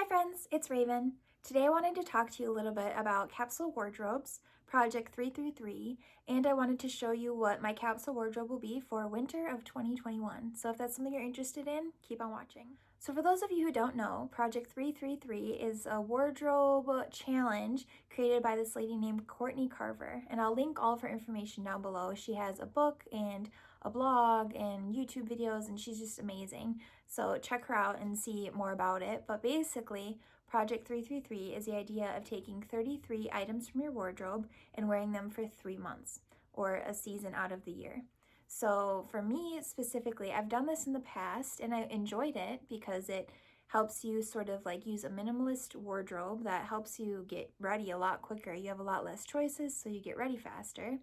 friends, it's Raven. Today I wanted to talk to you a little bit about capsule wardrobes, project 333, and I wanted to show you what my capsule wardrobe will be for winter of 2021. So if that's something you're interested in, keep on watching. So for those of you who don't know, project 333 is a wardrobe challenge created by this lady named Courtney Carver, and I'll link all of her information down below. She has a book and a blog and YouTube videos, and she's just amazing. So check her out and see more about it. But basically, Project 333 is the idea of taking 33 items from your wardrobe and wearing them for 3 months or a season out of the year. So for me specifically, I've done this in the past and I enjoyed it because it helps you sort of like use a minimalist wardrobe that helps you get ready a lot quicker. You have a lot less choices, so you get ready faster.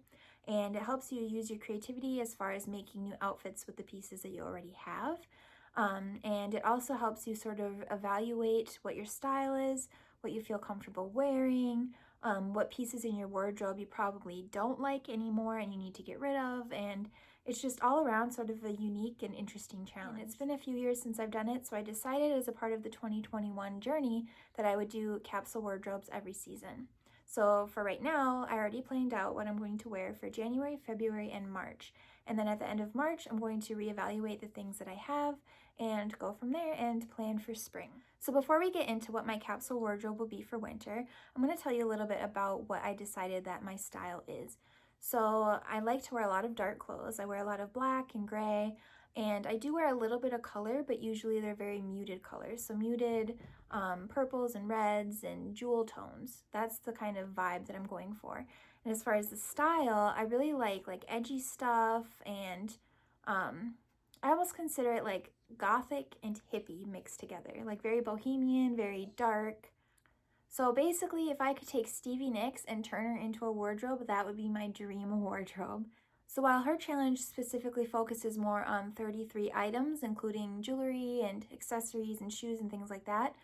And it helps you use your creativity as far as making new outfits with the pieces that you already have. And it also helps you sort of evaluate what your style is, what you feel comfortable wearing, what pieces in your wardrobe you probably don't like anymore and you need to get rid of. And it's just all around sort of a unique and interesting challenge. And it's been a few years since I've done it, so I decided as a part of the 2021 journey that I would do capsule wardrobes every season. So for right now, I already planned out what I'm going to wear for January, February, and March. And then at the end of March, I'm going to reevaluate the things that I have and go from there and plan for spring. So before we get into what my capsule wardrobe will be for winter, I'm going to tell you a little bit about what I decided that my style is. So I like to wear a lot of dark clothes. I wear a lot of black and gray, and I do wear a little bit of color, but usually they're very muted colors. So muted purples and reds and jewel tones. That's the kind of vibe that I'm going for. And as far as the style, I really like edgy stuff, and I almost consider it like gothic and hippie mixed together, like very bohemian, very dark. So basically, if I could take Stevie Nicks and turn her into a wardrobe, that would be my dream wardrobe. So while her challenge specifically focuses more on 33 items, including jewelry and accessories and shoes and things like that,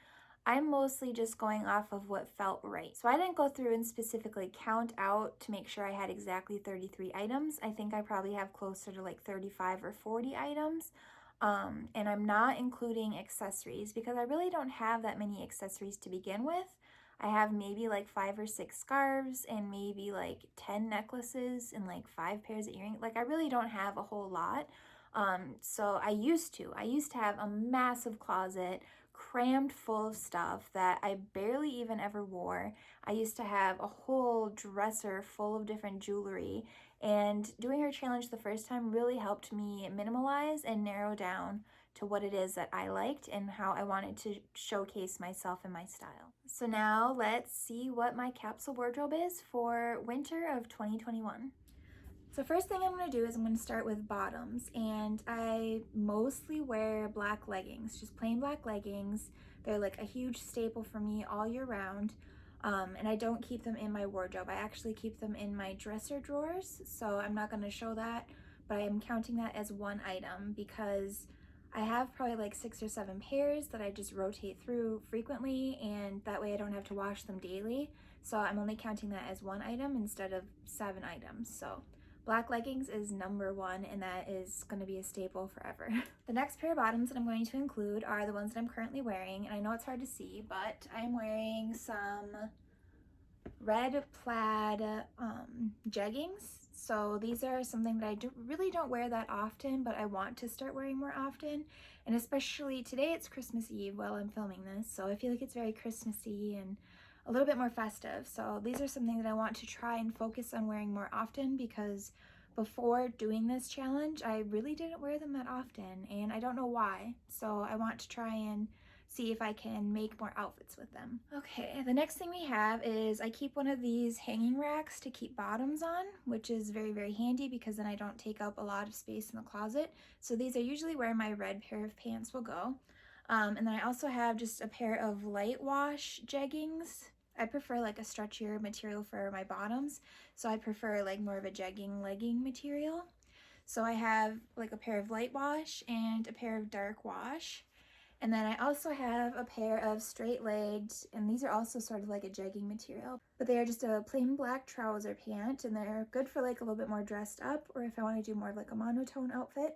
I'm mostly just going off of what felt right. So I didn't go through and specifically count out to make sure I had exactly 33 items. I think I probably have closer to like 35 or 40 items. And I'm not including accessories because I really don't have that many accessories to begin with. I have maybe like 5 or 6 scarves and maybe like 10 necklaces and like 5 pairs of earrings. Like I really don't have a whole lot. So I used to have a massive closet crammed full of stuff that I barely even ever wore. I used to have a whole dresser full of different jewelry, and doing her challenge the first time really helped me minimalize and narrow down to what it is that I liked and how I wanted to showcase myself and my style. So now let's see what my capsule wardrobe is for winter of 2021. So first thing I'm going to do is I'm going to start with bottoms, and I mostly wear black leggings, just plain black leggings. They're like a huge staple for me all year round, and I don't keep them in my wardrobe. I actually keep them in my dresser drawers, so I'm not going to show that, but I am counting that as one item because I have probably like 6 or 7 pairs that I just rotate through frequently, and that way I don't have to wash them daily. So I'm only counting that as one item instead of 7 items. So black leggings is number 1, and that is going to be a staple forever. The next pair of bottoms that I'm going to include are the ones that I'm currently wearing, and I know it's hard to see, but I'm wearing some red plaid jeggings. So these are something that I really don't wear that often, but I want to start wearing more often. And especially today, it's Christmas Eve while I'm filming this, so I feel like it's very Christmassy and a little bit more festive. So these are something that I want to try and focus on wearing more often because before doing this challenge, I really didn't wear them that often, and I don't know why. So I want to try and see if I can make more outfits with them. Okay, the next thing we have is I keep one of these hanging racks to keep bottoms on, which is very, very handy because then I don't take up a lot of space in the closet. So these are usually where my red pair of pants will go. And then I also have just a pair of light wash jeggings. I prefer like a stretchier material for my bottoms, so I prefer like more of a jegging legging material. So I have like a pair of light wash and a pair of dark wash. And then I also have a pair of straight legged, and these are also sort of like a jegging material, but they are just a plain black trouser pant, and they're good for like a little bit more dressed up, or if I want to do more of like a monotone outfit.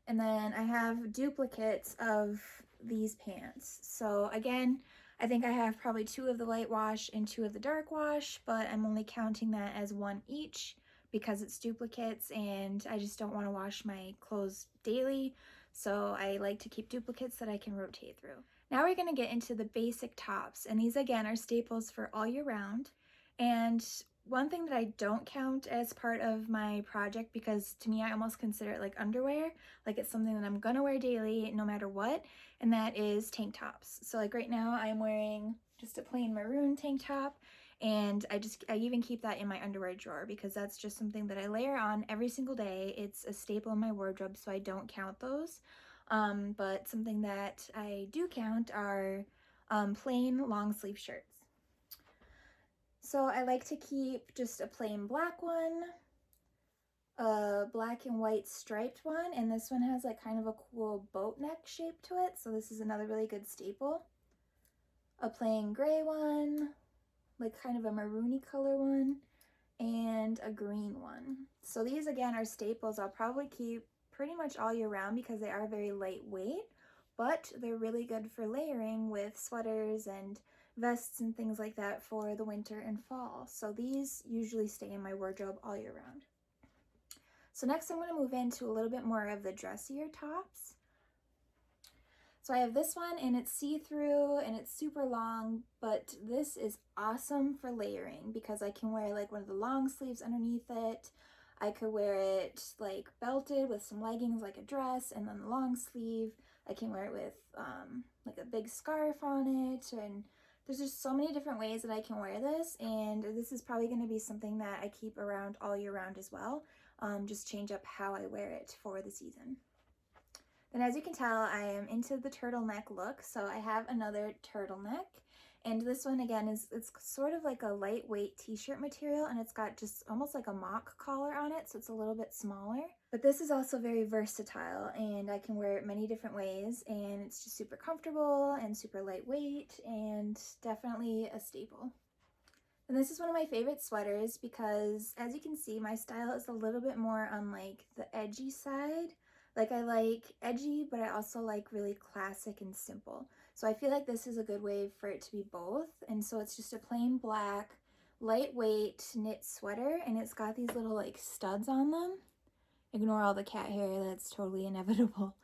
And then I have duplicates of these pants. So again, I think I have probably 2 of the light wash and 2 of the dark wash, but I'm only counting that as 1 each because it's duplicates and I just don't want to wash my clothes daily. So I like to keep duplicates that I can rotate through. Now we're going to get into the basic tops, and these again are staples for all year round. And one thing that I don't count as part of my project, because to me I almost consider it like underwear, like it's something that I'm gonna wear daily no matter what, and that is tank tops. So like right now I'm wearing just a plain maroon tank top, and I even keep that in my underwear drawer because that's just something that I layer on every single day. It's a staple in my wardrobe, so I don't count those. But something that I do count are plain long sleeve shirts. So I like to keep just a plain black one, a black and white striped one, and this one has like kind of a cool boat neck shape to it, so this is another really good staple. A plain gray one, like kind of a maroony color one, and a green one. So these again are staples I'll probably keep pretty much all year round because they are very lightweight, but they're really good for layering with sweaters and vests and things like that for the winter and fall. So these usually stay in my wardrobe all year round. So next I'm going to move into a little bit more of the dressier tops. So I have this one and it's see-through and it's super long, but this is awesome for layering because I can wear like one of the long sleeves underneath it. I could wear it like belted with some leggings like a dress, and then the long sleeve. I can wear it with like a big scarf on it, and there's just so many different ways that I can wear this, and this is probably going to be something that I keep around all year round as well. Just change up how I wear it for the season. And as you can tell, I am into the turtleneck look, so I have another turtleneck. And this one again it's sort of like a lightweight t-shirt material, and it's got just almost like a mock collar on it, so it's a little bit smaller. But this is also very versatile, and I can wear it many different ways, and it's just super comfortable and super lightweight and definitely a staple. And this is one of my favorite sweaters because, as you can see, my style is a little bit more on like the edgy side. Like I like edgy, but I also like really classic and simple. So I feel like this is a good way for it to be both. And so it's just a plain black, lightweight knit sweater, and it's got these little like studs on them. Ignore all the cat hair, that's totally inevitable.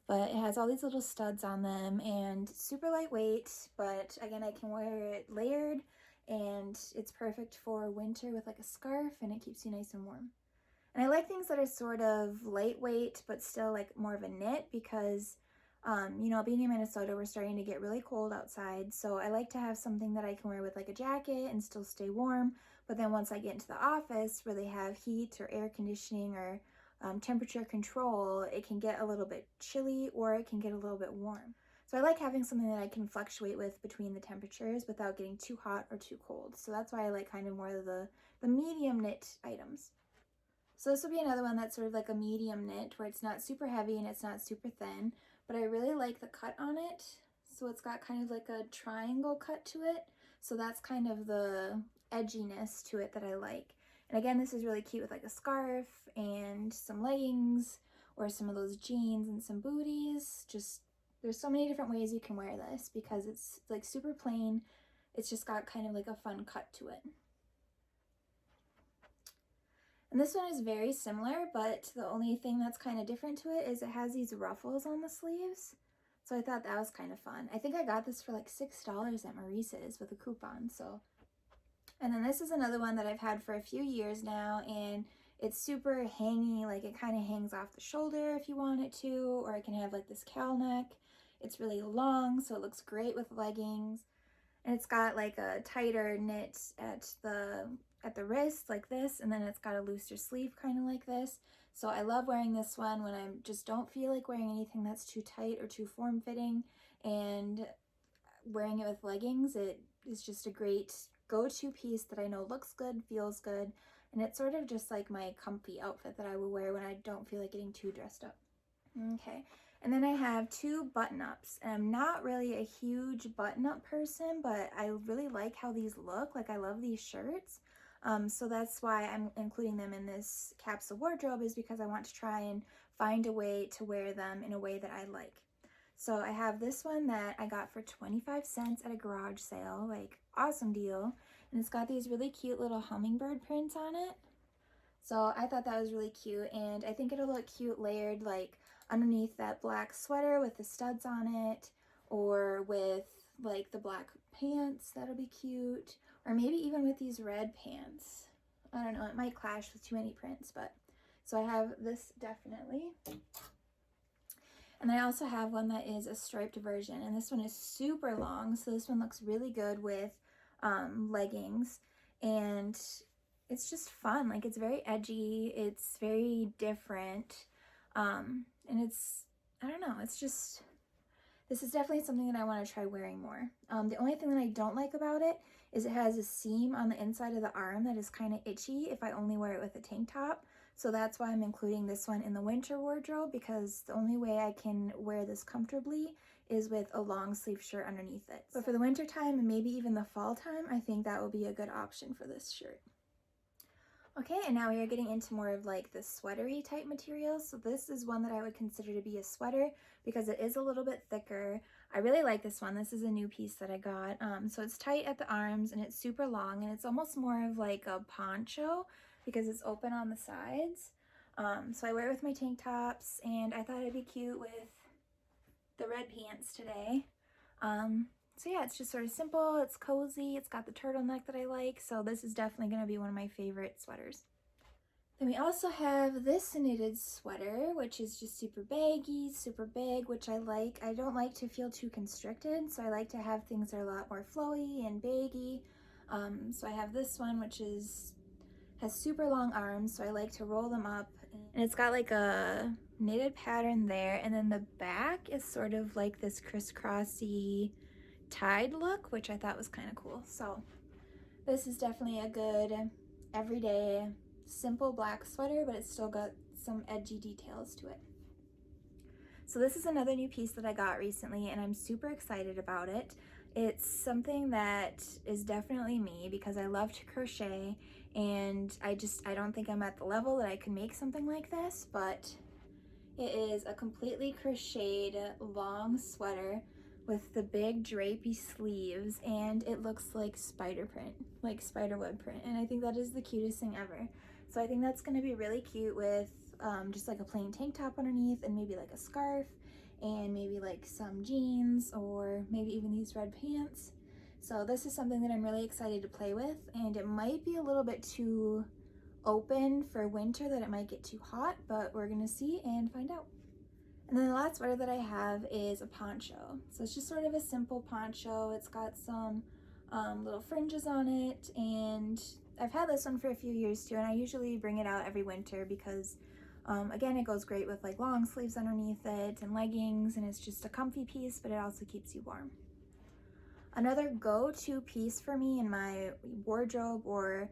But it has all these little studs on them and super lightweight, but again, I can wear it layered, and it's perfect for winter with like a scarf, and it keeps you nice and warm. And I like things that are sort of lightweight, but still like more of a knit because, you know, being in Minnesota, we're starting to get really cold outside. So I like to have something that I can wear with like a jacket and still stay warm. But then once I get into the office where they have heat or air conditioning or temperature control, it can get a little bit chilly or it can get a little bit warm. So I like having something that I can fluctuate with between the temperatures without getting too hot or too cold. So that's why I like kind of more of the medium knit items. So this will be another one that's sort of like a medium knit where it's not super heavy and it's not super thin, but I really like the cut on it. So it's got kind of like a triangle cut to it. So that's kind of the edginess to it that I like. And again, this is really cute with like a scarf and some leggings or some of those jeans and some booties. Just, there's so many different ways you can wear this because it's like super plain. It's just got kind of like a fun cut to it. And this one is very similar, but the only thing that's kind of different to it is it has these ruffles on the sleeves. So I thought that was kind of fun. I think I got this for like $6 at Maurice's with a coupon. So, and then this is another one that I've had for a few years now, and it's super hangy, like it kind of hangs off the shoulder if you want it to, or it can have like this cowl neck. It's really long, so it looks great with leggings. And it's got like a tighter knit at the wrist like this, and then it's got a looser sleeve kind of like this. So I love wearing this one when I just don't feel like wearing anything that's too tight or too form-fitting, and wearing it with leggings, it is just a great go-to piece that I know looks good, feels good, and it's sort of just like my comfy outfit that I would wear when I don't feel like getting too dressed up. Okay. And then I have 2 button-ups, and I'm not really a huge button-up person, but I really like how these look. Like I love these shirts. So that's why I'm including them in this capsule wardrobe, is because I want to try and find a way to wear them in a way that I like. So I have this one that I got for 25 cents at a garage sale, like awesome deal. And it's got these really cute little hummingbird prints on it. So I thought that was really cute, and I think it'll look cute layered like underneath that black sweater with the studs on it, or with like the black pants. That'll be cute. Or maybe even with these red pants. I don't know, it might clash with too many prints, but so I have this definitely. And I also have one that is a striped version, and this one is super long, so this one looks really good with leggings, and it's just fun. Like, it's very edgy, it's very different, and it's, I don't know, it's just, this is definitely something that I want to try wearing more. The only thing that I don't like about it is it has a seam on the inside of the arm that is kind of itchy if I only wear it with a tank top. So that's why I'm including this one in the winter wardrobe, because the only way I can wear this comfortably is with a long sleeve shirt underneath it. But for the winter time and maybe even the fall time, I think that will be a good option for this shirt. Okay, and now we are getting into more of like the sweatery type materials. So this is one that I would consider to be a sweater because it is a little bit thicker. I really like this one. This is a new piece that I got. So it's tight at the arms and it's super long, and it's almost more of like a poncho because it's open on the sides. So I wear it with my tank tops, and I thought it'd be cute with the red pants today. So yeah, it's just sort of simple, it's cozy, it's got the turtleneck that I like, so this is definitely going to be one of my favorite sweaters. Then we also have this knitted sweater, which is just super baggy, super big, which I like. I don't like to feel too constricted, so I like to have things that are a lot more flowy and baggy. So I have this one, which has super long arms, so I like to roll them up. And it's got like a knitted pattern there, and then the back is sort of like this crisscrossy tied look, which I thought was kind of cool. So this is definitely a good everyday simple black sweater, but it's still got some edgy details to it. So this is another new piece that I got recently, and I'm super excited about it. It's something that is definitely me because I love to crochet, and I don't think I'm at the level that I can make something like this, but it is a completely crocheted long sweater with the big drapey sleeves, and it looks like spider print, like spiderweb print, and I think that is the cutest thing ever. So I think that's going to be really cute with just like a plain tank top underneath, and maybe like a scarf, and maybe like some jeans, or maybe even these red pants. So this is something that I'm really excited to play with, and it might be a little bit too open for winter, that it might get too hot, but we're gonna see and find out. And then the last sweater that I have is a poncho. So it's just sort of a simple poncho. It's got some little fringes on it, and I've had this one for a few years too, and I usually bring it out every winter because again, it goes great with like long sleeves underneath it and leggings, and it's just a comfy piece, but it also keeps you warm. Another go-to piece for me in my wardrobe, or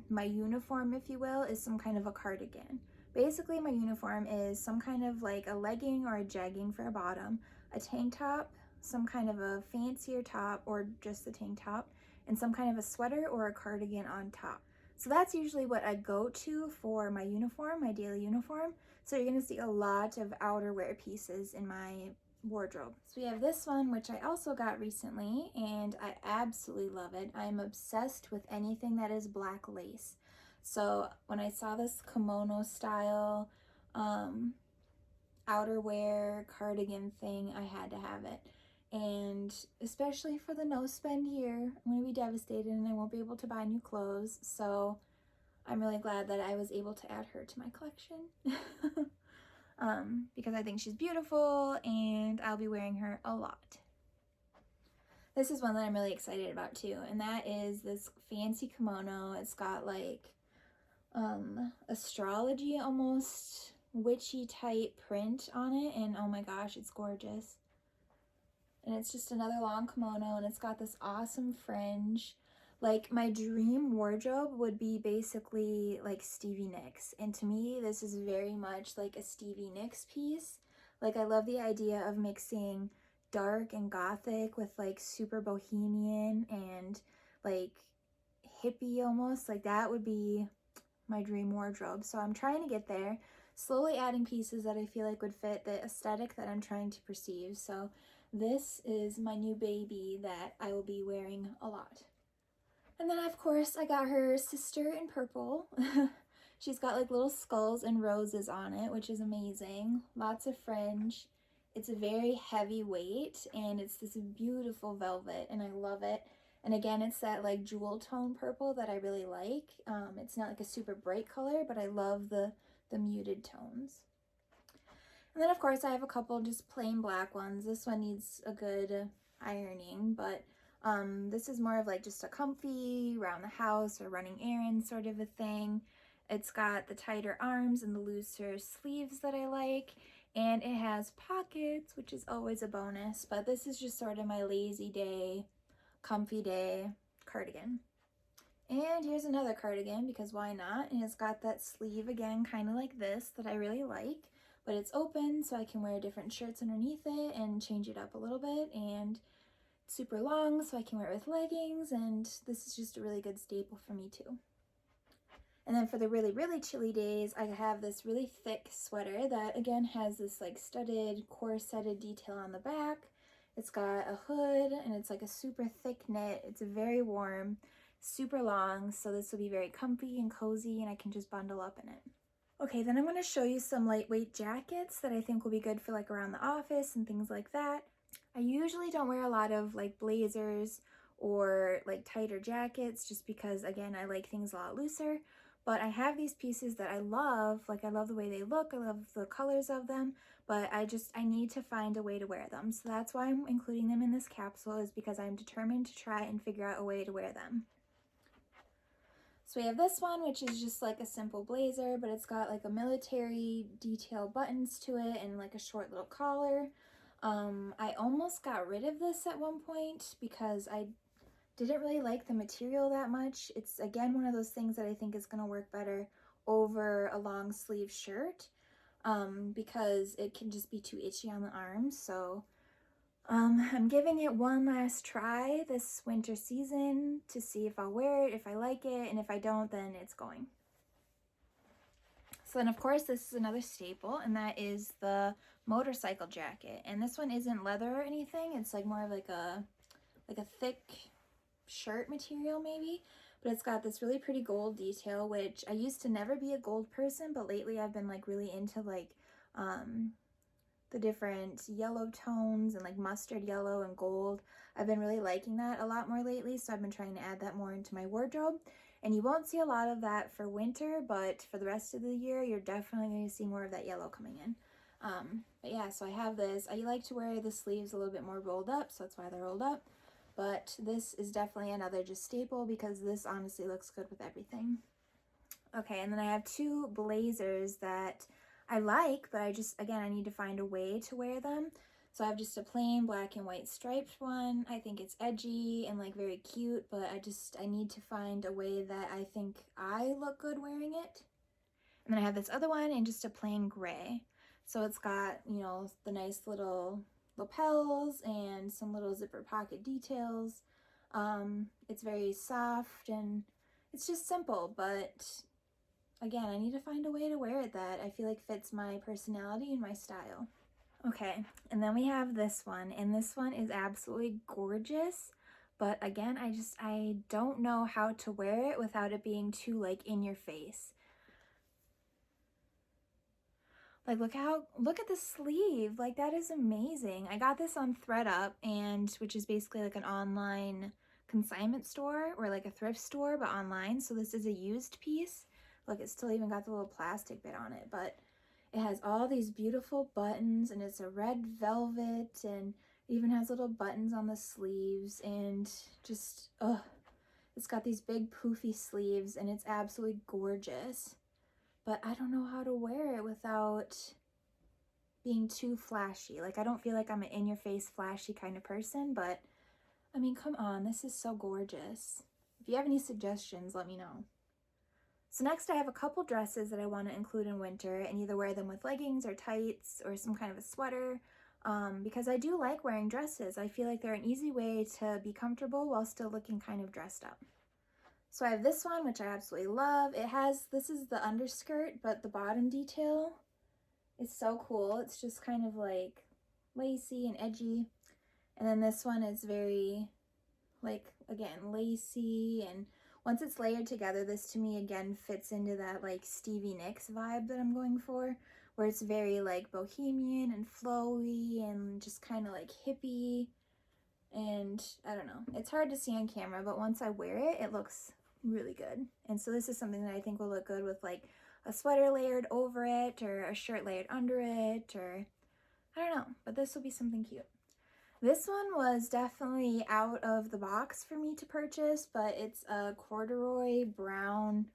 my uniform, if you will, is some kind of a cardigan. Basically, my uniform is some kind of like a legging or a jegging for a bottom, a tank top, some kind of a fancier top, or just the tank top, and some kind of a sweater or a cardigan on top. So that's usually what I go to for my uniform, my daily uniform. So you're gonna see a lot of outerwear pieces in my wardrobe. So we have this one, which I also got recently, and I absolutely love it. I'm obsessed with anything that is black lace. So when I saw this kimono style outerwear cardigan thing, I had to have it. And especially for the no spend year, I'm going to be devastated and I won't be able to buy new clothes. So I'm really glad that I was able to add her to my collection. Because I think she's beautiful and I'll be wearing her a lot. This is one that I'm really excited about too, and that is this fancy kimono. It's got like astrology, almost witchy type print on it, and oh my gosh, it's gorgeous. And it's just another long kimono, and it's got this awesome fringe. Like, my dream wardrobe would be basically like Stevie Nicks, and to me this is very much like a Stevie Nicks piece. Like, I love the idea of mixing dark and gothic with like super bohemian and like hippie almost. Like, that would be my dream wardrobe. So I'm trying to get there. slowly adding pieces that I feel like would fit the aesthetic that I'm trying to perceive. So this is my new baby that I will be wearing a lot. And then of course I got her sister in purple. She's got like little skulls and roses on it, which is amazing. Lots of fringe. It's a very heavy weight and it's this beautiful velvet and I love it. And again, it's that like jewel tone purple that I really like. It's not like a super bright color, but I love the muted tones. And then of course I have a couple just plain black ones. This one needs a good ironing, but this is more of like just a comfy around the house or running errands sort of a thing. It's got the tighter arms and the looser sleeves that I like, and it has pockets, which is always a bonus, but this is just sort of my lazy day, comfy day cardigan. And here's another cardigan, because why not? And it's got that sleeve again, kind of like this, that I really like, but it's open so I can wear different shirts underneath it and change it up a little bit, and super long so I can wear it with leggings, and this is just a really good staple for me too. And then for the really, really chilly days, I have this really thick sweater that again has this like studded corseted detail on the back. It's got a hood and it's like a super thick knit. It's very warm, super long, so this will be very comfy and cozy and I can just bundle up in it. Okay, then I'm going to show you some lightweight jackets that I think will be good for like around the office and things like that. I usually don't wear a lot of like blazers or like tighter jackets just because again I like things a lot looser, but I have these pieces that I love. Like I love the way they look, I love the colors of them, but I need to find a way to wear them. So that's why I'm including them in this capsule, is because I'm determined to try and figure out a way to wear them. So we have this one, which is just like a simple blazer, but it's got like a military detail buttons to it and like a short little collar. I almost got rid of this at one point because I didn't really like the material that much. It's again one of those things that I think is going to work better over a long sleeve shirt, because it can just be too itchy on the arms. So I'm giving it one last try this winter season to see if I'll wear it, if I like it, and if I don't, then it's going. So then of course this is another staple, and that is the motorcycle jacket. And this one isn't leather or anything, it's like more of like a thick shirt material maybe, but it's got this really pretty gold detail, which I used to never be a gold person, but lately I've been like really into like the different yellow tones and like mustard yellow and gold. I've been really liking that a lot more lately, so I've been trying to add that more into my wardrobe. And you won't see a lot of that for winter, but for the rest of the year, you're definitely going to see more of that yellow coming in. But yeah, so I have this. I like to wear the sleeves a little bit more rolled up, so that's why they're rolled up. But this is definitely another just staple because this honestly looks good with everything. Okay, and then I have two blazers that I like, but I need to find a way to wear them. So I have just a plain black and white striped one. I think it's edgy and like very cute, but I need to find a way that I think I look good wearing it. And then I have this other one in just a plain gray. So it's got, you know, the nice little lapels and some little zipper pocket details. It's very soft and it's just simple, but again, I need to find a way to wear it that I feel like fits my personality and my style. Okay, and then we have this one, and this one is absolutely gorgeous, but again, I don't know how to wear it without it being too like in your face. Like look at the sleeve, like that is amazing. I got this on ThredUp, and which is basically like an online consignment store or like a thrift store, but online. So this is a used piece. Look, it's still even got the little plastic bit on it, but it has all these beautiful buttons, and it's a red velvet, and it even has little buttons on the sleeves, and just, it's got these big poofy sleeves, and it's absolutely gorgeous. But I don't know how to wear it without being too flashy. Like, I don't feel like I'm an in-your-face flashy kind of person, but I mean, come on, this is so gorgeous. If you have any suggestions, let me know. So next I have a couple dresses that I want to include in winter and either wear them with leggings or tights or some kind of a sweater, because I do like wearing dresses. I feel like they're an easy way to be comfortable while still looking kind of dressed up. So I have this one, which I absolutely love. This is the underskirt, but the bottom detail is so cool. It's just kind of like lacy and edgy. And then this one is very, like, again, lacy, and once it's layered together, this to me again fits into that like Stevie Nicks vibe that I'm going for, where it's very like bohemian and flowy and just kind of like hippie. And I don't know, it's hard to see on camera, but once I wear it, it looks really good. And so this is something that I think will look good with like a sweater layered over it, or a shirt layered under it, or I don't know, but this will be something cute. This one was definitely out of the box for me to purchase, but it's a corduroy brown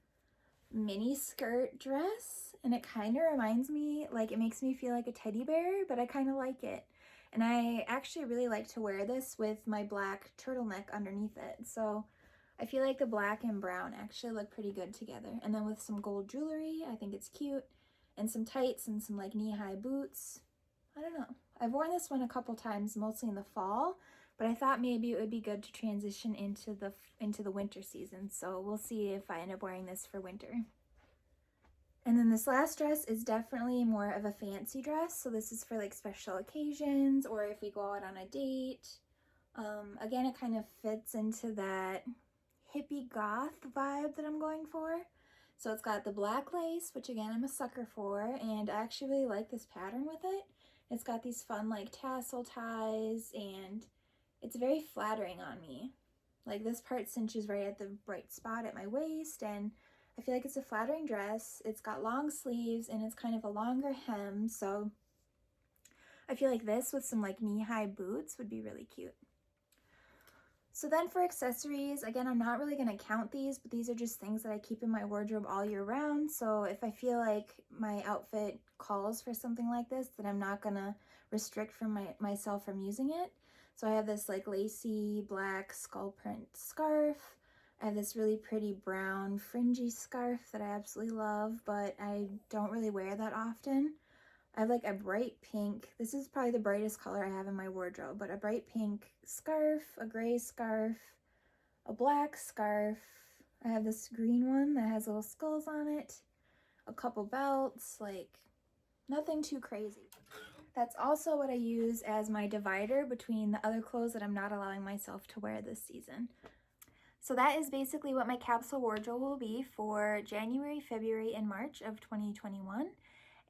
mini skirt dress, and it kind of reminds me, like, it makes me feel like a teddy bear, but I kind of like it. And I actually really like to wear this with my black turtleneck underneath it. So I feel like the black and brown actually look pretty good together. And then with some gold jewelry, I think it's cute. And some tights and some like knee-high boots. I don't know. I've worn this one a couple times, mostly in the fall, but I thought maybe it would be good to transition into the winter season. So we'll see if I end up wearing this for winter. And then this last dress is definitely more of a fancy dress. So this is for like special occasions, or if we go out on a date. Again, it kind of fits into that hippie goth vibe that I'm going for. So it's got the black lace, which again, I'm a sucker for, and I actually really like this pattern with it. It's got these fun like tassel ties, and it's very flattering on me. Like this part cinches right at the bright spot at my waist, and I feel like it's a flattering dress. It's got long sleeves and it's kind of a longer hem, so I feel like this with some like knee-high boots would be really cute. So then for accessories, again, I'm not really going to count these, but these are just things that I keep in my wardrobe all year round. So if I feel like my outfit calls for something like this, then I'm not going to restrict myself from using it. So I have this like lacy black skull print scarf. I have this really pretty brown fringy scarf that I absolutely love, but I don't really wear that often. I have like a bright pink, this is probably the brightest color I have in my wardrobe, but a bright pink scarf, a gray scarf, a black scarf. I have this green one that has little skulls on it, a couple belts, like nothing too crazy. That's also what I use as my divider between the other clothes that I'm not allowing myself to wear this season. So that is basically what my capsule wardrobe will be for January, February, and March of 2021.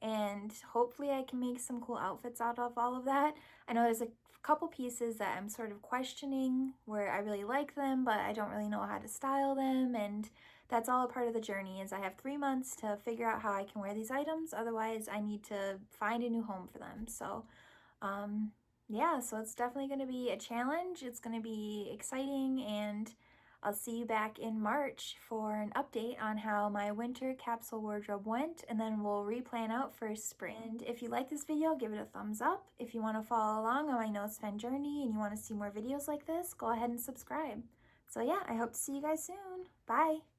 And hopefully I can make some cool outfits out of all of that. I know there's a couple pieces that I'm sort of questioning where I really like them, but I don't really know how to style them, and that's all a part of the journey. Is I have 3 months to figure out how I can wear these items, otherwise I need to find a new home for them. So yeah, so it's definitely going to be a challenge. It's going to be exciting, and I'll see you back in March for an update on how my winter capsule wardrobe went, and then we'll replan out for spring. And if you like this video, give it a thumbs up. If you want to follow along on my No Spend journey and you want to see more videos like this, go ahead and subscribe. So yeah, I hope to see you guys soon. Bye!